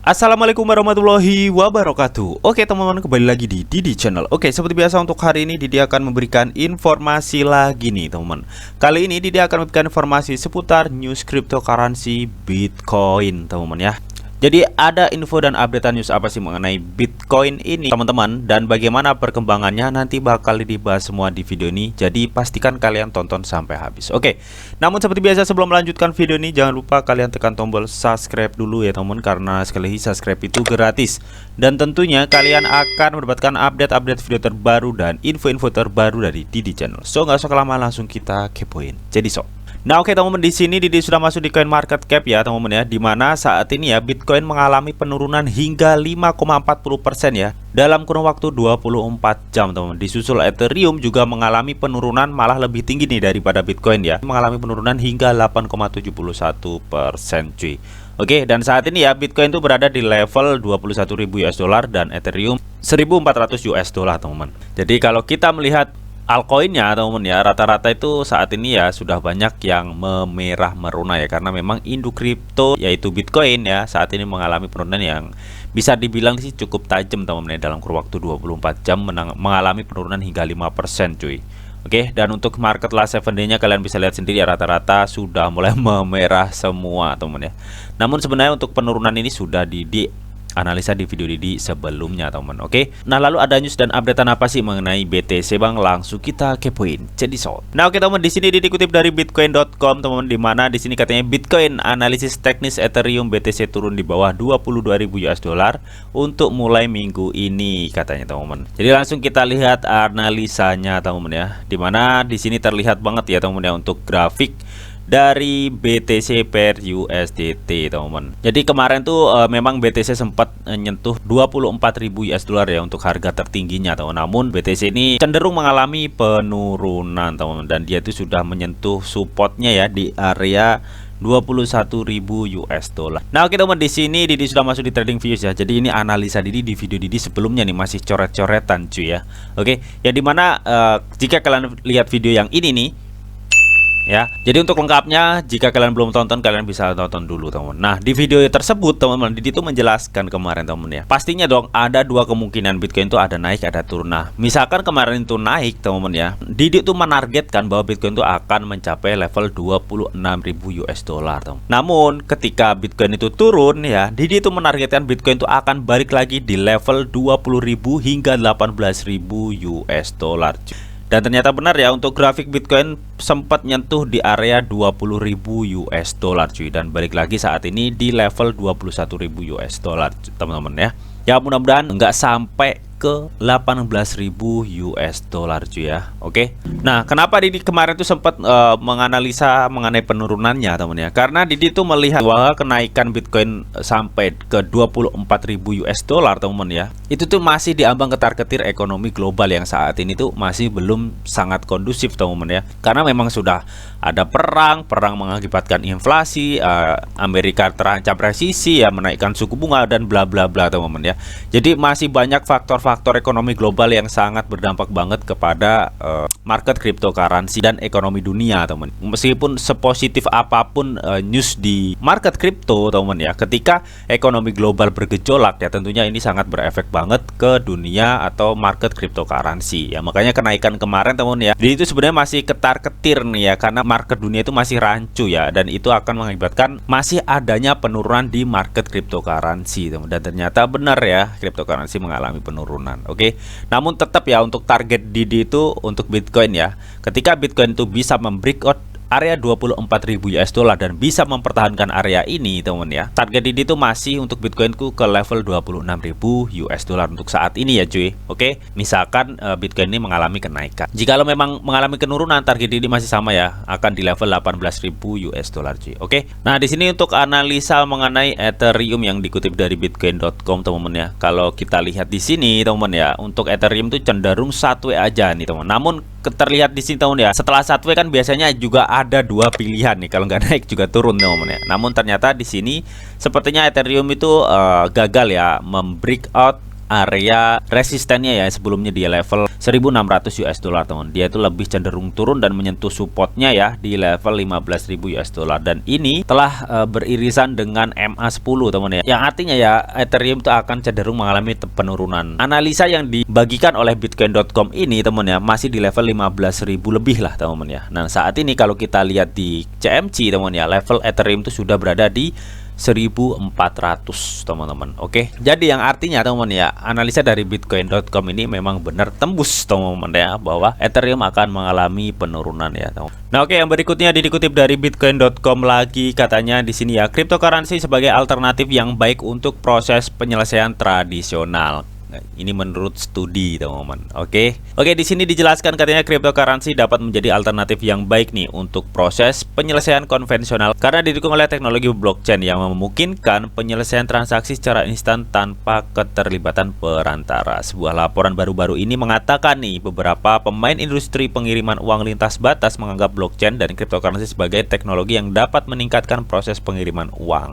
Assalamualaikum warahmatullahi wabarakatuh. Oke teman-teman, kembali lagi di Didi Channel. Oke, seperti biasa untuk hari ini Didi akan memberikan informasi lagi nih teman-teman. Kali ini Didi akan memberikan informasi seputar news cryptocurrency Bitcoin teman-teman ya. Jadi ada info dan update news apa sih mengenai Bitcoin ini teman-teman, dan bagaimana perkembangannya nanti bakal dibahas semua di video ini. Jadi pastikan kalian tonton sampai habis. Oke. Namun seperti biasa sebelum melanjutkan video ini jangan lupa kalian tekan tombol subscribe dulu ya teman-teman, karena sekali lagi subscribe itu gratis. Dan tentunya kalian akan mendapatkan update-update video terbaru dan info-info terbaru dari Didi Channel. So nggak usah lama, langsung kita kepoin. Jadi Nah oke teman-teman, di sini Didi sudah masuk di CoinMarketCap ya teman-teman ya, dimana saat ini ya Bitcoin mengalami penurunan hingga 5,40% ya dalam kurun waktu 24 jam teman-teman. Disusul Ethereum juga mengalami penurunan malah lebih tinggi nih daripada Bitcoin ya, mengalami penurunan hingga 8,71% cuy. Oke, dan saat ini ya Bitcoin itu berada di level 21.000 US dollar dan Ethereum 1.400 US dollar teman-teman. Jadi kalau kita melihat altcoinnya teman-teman ya, rata-rata itu saat ini ya sudah banyak yang memerah meruna ya, karena memang induk kripto yaitu Bitcoin ya saat ini mengalami penurunan yang bisa dibilang sih cukup tajam teman-teman ya, dalam kurun waktu 24 jam mengalami penurunan hingga 5% cuy. Oke, dan untuk market last 7 day nya kalian bisa lihat sendiri ya, rata-rata sudah mulai memerah semua teman-teman ya. Namun sebenarnya untuk penurunan ini sudah analisa di video Didi sebelumnya teman-teman. Oke. Nah, lalu ada news dan updatean apa sih mengenai BTC Bang? Langsung kita kepoin. Jadi Nah, oke teman-teman, di sini Didi kutip dari bitcoin.com teman-teman, di mana di sini katanya Bitcoin analisis teknis Ethereum BTC turun di bawah 22.000 US dollar untuk mulai minggu ini katanya teman-teman. Jadi langsung kita lihat analisanya teman-teman ya. Di mana di sini terlihat banget ya teman-teman ya untuk grafik dari BTC per USDT teman-teman. Jadi kemarin tuh memang BTC sempat nyentuh 24.000 US dollar ya untuk harga tertingginya teman-teman. Namun BTC ini cenderung mengalami penurunan teman-teman, dan dia itu sudah menyentuh supportnya ya di area 21.000 US dollar. Nah oke teman, di sini Didi sudah masuk di Trading Views ya. Jadi ini analisa Didi di video Didi sebelumnya nih, masih coret-coretan cuy ya. Oke, ya dimana jika kalian lihat video yang ini nih ya, jadi untuk lengkapnya jika kalian belum tonton, kalian bisa tonton dulu teman-teman. Nah di video tersebut teman-teman, Didi itu menjelaskan kemarin teman-teman ya, pastinya dong ada dua kemungkinan Bitcoin itu ada naik ada turun. Nah misalkan kemarin itu naik teman-teman ya, Didi itu menargetkan bahwa Bitcoin itu akan mencapai level 26.000 US dollar teman. Namun ketika Bitcoin itu turun ya, Didi itu menargetkan Bitcoin itu akan balik lagi di level 20.000 hingga 18.000 US dollar. Dan ternyata benar ya, untuk grafik Bitcoin sempat nyentuh di area 20.000 US dollar cuy, dan balik lagi saat ini di level 21.000 US dollar teman-teman ya. Ya mudah-mudahan nggak sampai ke 18.000 US dollar cuy ya. Oke. Nah, kenapa Didi kemarin tuh sempat menganalisa mengenai penurunannya teman ya? Karena Didi tuh melihat bahwa kenaikan Bitcoin sampai ke 24.000 US dollar teman ya, itu tuh masih diambang ketar-ketir ekonomi global yang saat ini tuh masih belum sangat kondusif teman ya. Karena memang sudah ada perang mengakibatkan inflasi, Amerika terancam resesi ya, menaikkan suku bunga dan bla bla bla teman ya. Jadi masih banyak faktor ekonomi global yang sangat berdampak banget kepada market cryptocurrency dan ekonomi dunia teman. Meskipun sepositif apapun news di market crypto teman ya, ketika ekonomi global bergejolak ya tentunya ini sangat berefek banget ke dunia atau market cryptocurrency ya. Makanya kenaikan kemarin teman ya, jadi itu sebenarnya masih ketar-ketir nih ya, karena market dunia itu masih rancu ya, dan itu akan mengakibatkan masih adanya penurunan di market cryptocurrency teman. Dan ternyata benar ya, cryptocurrency mengalami penurunan. Oke. Namun tetap ya, untuk target Didi itu untuk Bitcoin ya, ketika Bitcoin itu bisa membreakout area 24.000 US dollar dan bisa mempertahankan area ini teman ya, target Didi itu masih untuk Bitcoinku ke level 26.000 US dollar untuk saat ini ya cuy. Oke, misalkan Bitcoin ini mengalami kenaikan, jika lo memang mengalami penurunan, target Didi masih sama ya, akan di level 18.000 US dollar cuy. Oke. Nah di sini untuk analisa mengenai Ethereum yang dikutip dari bitcoin.com teman-teman ya, kalau kita lihat di sini teman ya, untuk Ethereum itu cenderung sideways aja nih teman. Namun terlihat di sini teman ya, setelah sideways kan biasanya juga ada dua pilihan nih, kalau nggak naik juga turun teman-teman ya. Namun ternyata di sini sepertinya Ethereum itu gagal ya membreakout area resistennya ya, sebelumnya di level 1.600 US dollar teman. Dia itu lebih cenderung turun dan menyentuh supportnya ya di level 15.000 US dollar, dan ini telah beririsan dengan MA10 teman ya. Yang artinya ya Ethereum itu akan cenderung mengalami penurunan. Analisa yang dibagikan oleh bitcoin.com ini teman ya masih di level 15.000 lebih lah teman ya. Nah, saat ini kalau kita lihat di CMC teman ya, level Ethereum itu sudah berada di 1.400 teman-teman. Oke, jadi yang artinya teman ya, analisa dari bitcoin.com ini memang benar tembus teman-teman ya, bahwa Ethereum akan mengalami penurunan ya teman. Nah, oke, yang berikutnya dikutip dari bitcoin.com lagi, katanya di sini ya, cryptocurrency sebagai alternatif yang baik untuk proses penyelesaian tradisional. Nah, ini menurut studi teman-teman. Oke, di sini dijelaskan katanya cryptocurrency dapat menjadi alternatif yang baik nih untuk proses penyelesaian konvensional karena didukung oleh teknologi blockchain yang memungkinkan penyelesaian transaksi secara instan tanpa keterlibatan perantara. Sebuah laporan baru-baru ini mengatakan nih, beberapa pemain industri pengiriman uang lintas batas menganggap blockchain dan cryptocurrency sebagai teknologi yang dapat meningkatkan proses pengiriman uang.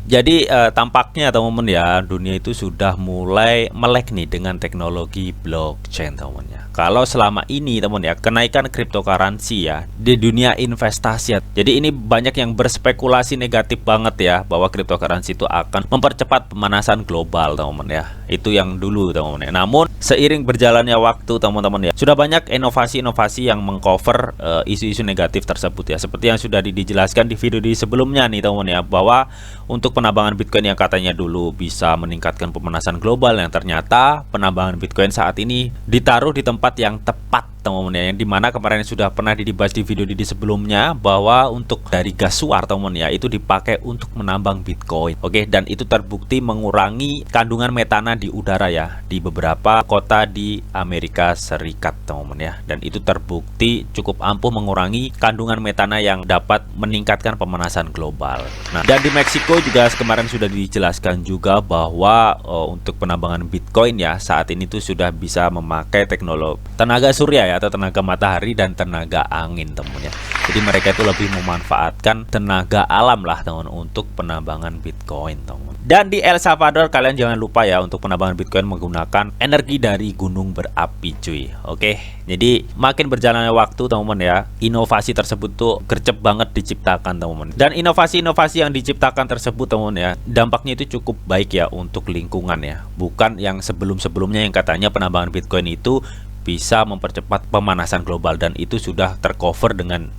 Jadi tampaknya teman-teman ya, dunia itu sudah mulai melek nih dengan teknologi blockchain teman ya. Kalau selama ini teman ya, kenaikan cryptocurrency ya di dunia investasi ya. Jadi ini banyak yang berspekulasi negatif banget ya, bahwa cryptocurrency itu akan mempercepat pemanasan global teman-teman ya. Itu yang dulu teman-teman ya. Namun seiring berjalannya waktu teman-teman ya, sudah banyak inovasi-inovasi yang mengcover isu-isu negatif tersebut ya. Seperti yang sudah dijelaskan di video di sebelumnya nih teman-teman ya, bahwa untuk penambangan Bitcoin yang katanya dulu bisa meningkatkan pemanasan global, yang ternyata penambangan Bitcoin saat ini ditaruh di tempat yang tepat teman-teman ya, yang dimana kemarin sudah pernah dibahas di video di sebelumnya, bahwa untuk dari gas suar teman-teman ya, itu dipakai untuk menambang Bitcoin. Oke, dan itu terbukti mengurangi kandungan metana di udara ya di beberapa kota di Amerika Serikat teman-teman ya, dan itu terbukti cukup ampuh mengurangi kandungan metana yang dapat meningkatkan pemanasan global. Nah, dan di Meksiko juga kemarin sudah dijelaskan juga bahwa untuk penambangan Bitcoin ya saat ini tuh sudah bisa memakai teknologi tenaga surya ya, atau tenaga matahari dan tenaga angin teman ya. Jadi mereka itu lebih memanfaatkan tenaga alam lah teman untuk penambangan Bitcoin teman. Dan di El Salvador kalian jangan lupa ya, untuk penambangan Bitcoin menggunakan energi dari gunung berapi cuy. Oke, jadi makin berjalannya waktu teman-teman ya, inovasi tersebut tuh gercep banget diciptakan teman-teman. Dan inovasi-inovasi yang diciptakan tersebut teman-teman ya, dampaknya itu cukup baik ya untuk lingkungan ya. Bukan yang sebelum-sebelumnya yang katanya penambangan Bitcoin itu bisa mempercepat pemanasan global, dan itu sudah tercover dengan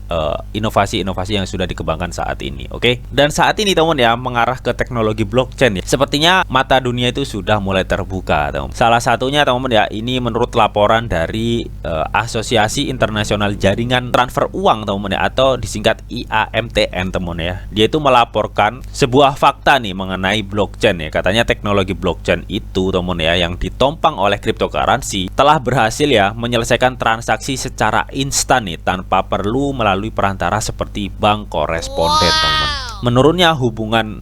inovasi-inovasi yang sudah dikembangkan saat ini. Oke, dan saat ini teman ya, mengarah ke teknologi blockchain ya. Sepertinya mata dunia itu sudah mulai terbuka teman. Salah satunya teman ya, ini menurut laporan dari Asosiasi Internasional Jaringan Transfer Uang teman ya, atau disingkat IAMTN teman ya. Dia itu melaporkan sebuah fakta nih mengenai blockchain ya. Katanya teknologi blockchain itu teman ya, yang ditompang oleh cryptocurrency telah berhasil ya menyelesaikan transaksi secara instan nih, tanpa perlu melalui perantara seperti bank koresponden teman. Menurunnya hubungan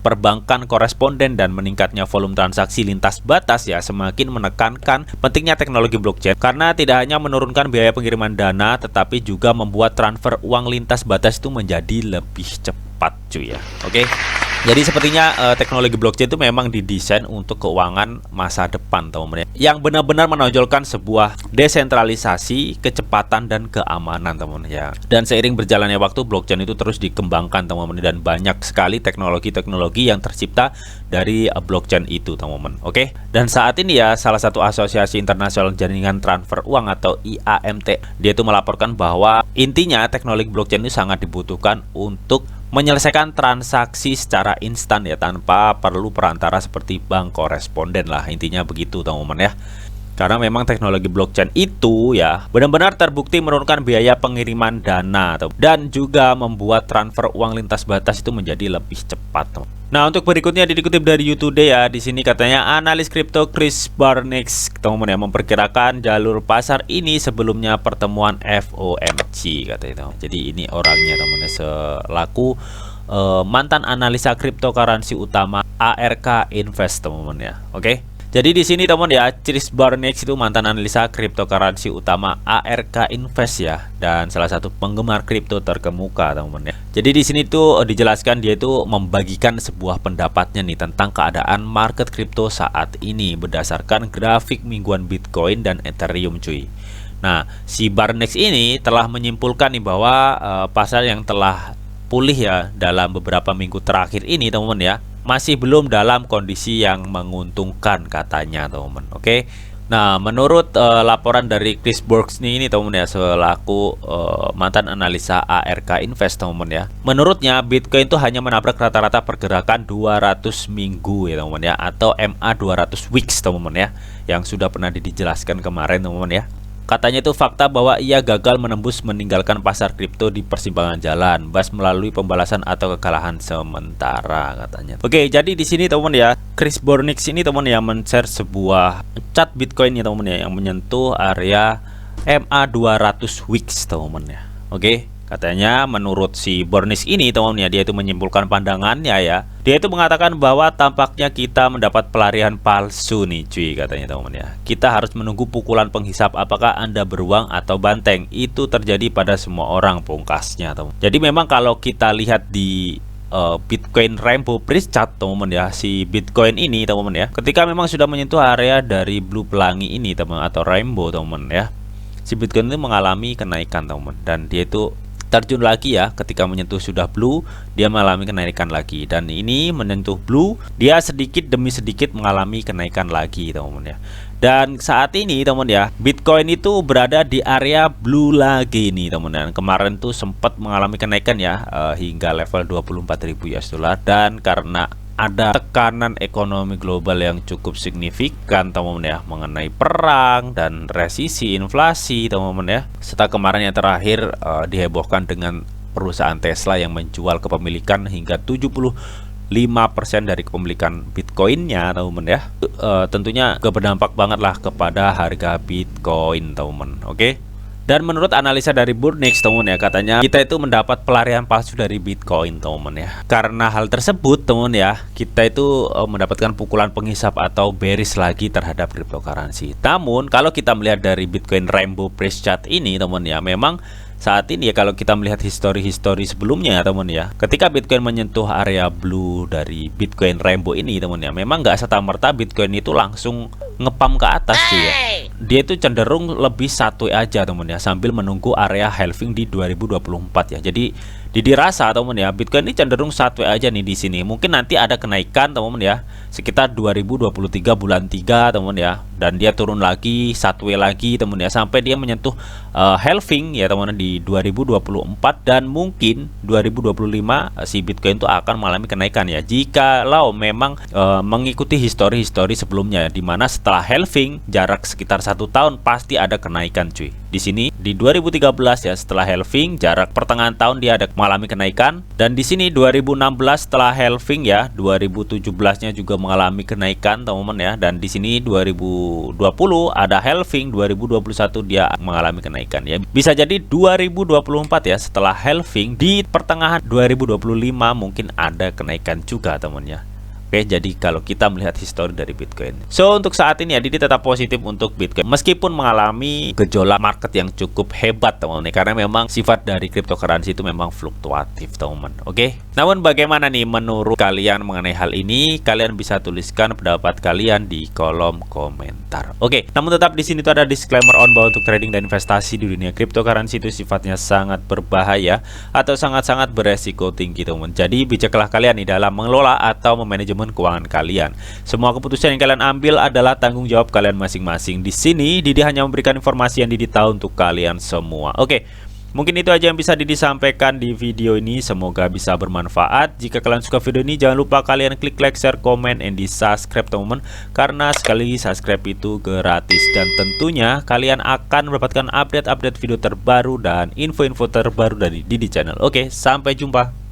perbankan koresponden dan meningkatnya volume transaksi lintas batas ya, semakin menekankan pentingnya teknologi blockchain, karena tidak hanya menurunkan biaya pengiriman dana, tetapi juga membuat transfer uang lintas batas itu menjadi lebih cepat cuy ya. Oke, jadi sepertinya teknologi blockchain itu memang didesain untuk keuangan masa depan teman-teman ya, yang benar-benar menonjolkan sebuah desentralisasi, kecepatan dan keamanan teman-teman ya. Dan seiring berjalannya waktu, blockchain itu terus dikembangkan teman-teman, dan banyak sekali teknologi-teknologi yang tercipta dari blockchain itu teman-teman. Oke, dan saat ini ya, salah satu asosiasi internasional jaringan transfer uang atau IAMT, dia itu melaporkan bahwa intinya teknologi blockchain itu sangat dibutuhkan untuk menyelesaikan transaksi secara instan ya, tanpa perlu perantara seperti bank koresponden lah, intinya begitu teman-teman ya. Karena memang teknologi blockchain itu ya benar-benar terbukti menurunkan biaya pengiriman dana dan juga membuat transfer uang lintas batas itu menjadi lebih cepat teman. Nah, untuk berikutnya dikutip dari YouTube ya, di sini katanya analis kripto Chris Barnes teman-teman ya, memperkirakan jalur pasar ini sebelumnya pertemuan FOMC katanya. Jadi ini orangnya teman-teman, selaku mantan analisa cryptocurrency utama ARK Invest teman-teman ya. Oke. Jadi di sini teman ya, Chris Burnick itu mantan analisa cryptocurrency utama ARK Invest ya, dan salah satu penggemar kripto terkemuka teman ya. Jadi di sini tuh dijelaskan dia itu membagikan sebuah pendapatnya nih tentang keadaan market kripto saat ini berdasarkan grafik mingguan Bitcoin dan Ethereum cuy. Nah, si Burnick ini telah menyimpulkan nih bahwa pasar yang telah pulih ya dalam beberapa minggu terakhir ini teman-teman ya, masih belum dalam kondisi yang menguntungkan katanya teman-teman. Oke. Nah, menurut laporan dari Chris Burnick ini teman-teman ya, selaku mantan analisa ARK Invest teman-teman ya. Menurutnya Bitcoin itu hanya menabrak rata-rata pergerakan 200 minggu ya teman-teman ya, atau MA 200 weeks teman-teman ya, yang sudah pernah dijelaskan kemarin teman-teman ya. Katanya itu fakta bahwa ia gagal menembus meninggalkan pasar kripto di persimpangan jalan, bas melalui pembalasan atau kekalahan sementara katanya. Oke, jadi di sini teman ya, Chris Burnick ini teman ya men-share sebuah chart Bitcoin ya teman ya, yang menyentuh area MA 200 weeks teman ya. Oke. Katanya menurut si Burnick ini teman-teman ya, dia itu menyimpulkan pandangannya ya. Dia itu mengatakan bahwa tampaknya kita mendapat pelarian palsu nih cuy katanya teman-teman ya. Kita harus menunggu pukulan penghisap apakah Anda beruang atau banteng. Itu terjadi pada semua orang pungkasnya teman. Jadi memang kalau kita lihat di Bitcoin Rainbow Price Chart teman-teman ya, si Bitcoin ini teman-teman ya, ketika memang sudah menyentuh area dari blue pelangi ini teman atau rainbow teman-teman ya, si Bitcoin itu mengalami kenaikan teman-teman, dan dia itu terjun lagi ya, ketika menyentuh sudah blue dia mengalami kenaikan lagi, dan ini menyentuh blue dia sedikit demi sedikit mengalami kenaikan lagi teman-teman ya. Dan saat ini teman ya, Bitcoin itu berada di area blue lagi nih teman-teman. Kemarin tuh sempat mengalami kenaikan ya, hingga level 24.000 US dollar, dan karena ada tekanan ekonomi global yang cukup signifikan teman-teman ya, mengenai perang dan resisi inflasi teman-teman ya, serta kemarin yang terakhir dihebohkan dengan perusahaan Tesla yang menjual kepemilikan hingga 75% dari kepemilikan Bitcoinnya teman-teman ya. Tentunya berdampak banget lah kepada harga Bitcoin teman-teman. Oke. Dan menurut analisa dari Burnick teman ya, katanya kita itu mendapat pelarian palsu dari Bitcoin teman ya. Karena hal tersebut teman ya, kita itu mendapatkan pukulan penghisap atau bearish lagi terhadap cryptocurrency. Namun kalau kita melihat dari Bitcoin Rainbow Price Chart ini teman ya, memang saat ini ya, kalau kita melihat histori sebelumnya teman ya, ketika Bitcoin menyentuh area blue dari Bitcoin Rainbow ini teman ya, memang nggak serta-merta Bitcoin itu langsung ngepam ke atas sih ya. Dia itu cenderung lebih satu aja teman ya, sambil menunggu area halving di 2024 ya. Jadi dirasa teman ya, Bitcoin ini cenderung satu aja nih di sini. Mungkin nanti ada kenaikan teman ya, sekitar 2023 bulan 3 teman ya, dan dia turun lagi satu lagi teman ya, sampai dia menyentuh halving ya teman di 2024, dan mungkin 2025 si Bitcoin itu akan mengalami kenaikan ya, jikalau memang mengikuti histori sebelumnya, dimana setelah halving jarak sekitar 1 tahun pasti ada kenaikan cuy. Di sini di 2013 ya, setelah halving jarak pertengahan tahun dia ada mengalami kenaikan, dan di sini 2016 setelah halving ya, 2017-nya juga mengalami kenaikan teman-teman ya, dan di sini 2020 ada halving, 2021 dia mengalami kenaikan ya. Bisa jadi 2024 ya, setelah halving di pertengahan 2025 mungkin ada kenaikan juga teman ya. Oke, jadi kalau kita melihat histori dari Bitcoin, so untuk saat ini ya, Didi tetap positif untuk Bitcoin meskipun mengalami gejolak market yang cukup hebat teman-teman, karena memang sifat dari cryptocurrency itu memang fluktuatif teman-teman. Oke, namun bagaimana nih menurut kalian mengenai hal ini? Kalian bisa tuliskan pendapat kalian di kolom komentar. Oke, namun tetap di sini tuh ada disclaimer on bahwa untuk trading dan investasi di dunia cryptocurrency itu sifatnya sangat berbahaya atau sangat-sangat beresiko tinggi teman-teman. Jadi bijaklah kalian nih dalam mengelola atau memanajemen keuangan kalian. Semua keputusan yang kalian ambil adalah tanggung jawab kalian masing-masing. Di sini Didi hanya memberikan informasi yang Didi tahu untuk kalian semua. Oke, mungkin itu aja yang bisa Didi sampaikan di video ini. Semoga bisa bermanfaat. Jika kalian suka video ini, jangan lupa kalian klik like, share, komen, and di subscribe teman-teman, karena sekali subscribe itu gratis, dan tentunya kalian akan mendapatkan update-update video terbaru dan info-info terbaru dari Didi Channel. Oke, sampai jumpa.